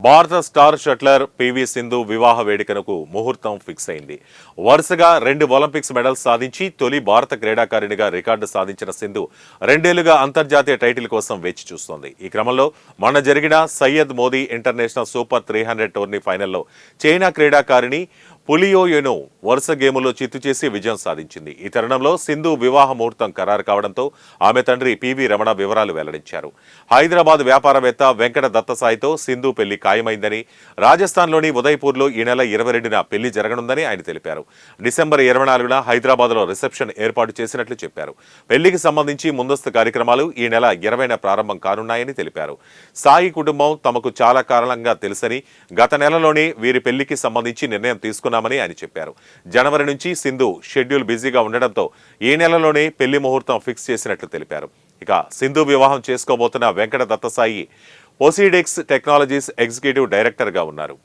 భారత star shuttler PV Sindhu వివాహ వేడుకలకు ముహూర్తం ఫిక్స్ అయింది. వరుసగా 2 ఒలింపిక్స్ మెడల్స్ సాధించి తొలి భారత క్రీడాకారిణిగా రికార్డు సాధించిన సింధు 2 ఏళ్లుగా అంతర్జాతీయ టైటిల్ కోసం వేచి చూస్తోంది. ఈ క్రమంలో మొన్న జరిగిన Syed Modi international super 300 tourney ఫైనల్లో చైనా క్రీడాకారిణి పులియోయెను వరుస గేముల్లో చిత్తు చేసి విజయం సాధించింది. ఈ తరుణంలో సింధు వివాహ ముహూర్తం ఖరారు కావడంతో ఆమె తండ్రి పివి రమణ వివరాలు వెల్లడించారు. హైదరాబాద్ వ్యాపారవేత్త వెంకట దత్తసాయితో సింధు పెళ్లి ఖాయమైందని, రాజస్థాన్లోని ఉదయ్పూర్లో ఈ నెల 22న పెళ్లి జరగనుందని ఆయన తెలిపారు. డిసెంబర్ 24న హైదరాబాద్లో రిసెప్షన్ ఏర్పాటు చేసినట్లు చెప్పారు. పెళ్లికి సంబంధించి ముందస్తు కార్యక్రమాలు ఈ నెల 20న ప్రారంభం కానున్నాయని తెలిపారు. సాయి కుటుంబం తమకు చాలా కారణంగా తెలుసని, గత నెలలోనే వీరి పెళ్లికి సంబంధించి నిర్ణయం తీసుకున్నామని ఆయన చెప్పారు. జనవరి నుంచి సింధు షెడ్యూల్ బిజీగా ఉండడంతో ఈ నెలలోనే పెళ్లి ముహూర్తం ఫిక్స్ చేసినట్లు తెలిపారు. ఇక సింధు వివాహం చేసుకోబోతున్న Venkata Dattasai Posidex Technologies executive డైరెక్టర్గా ఉన్నారు.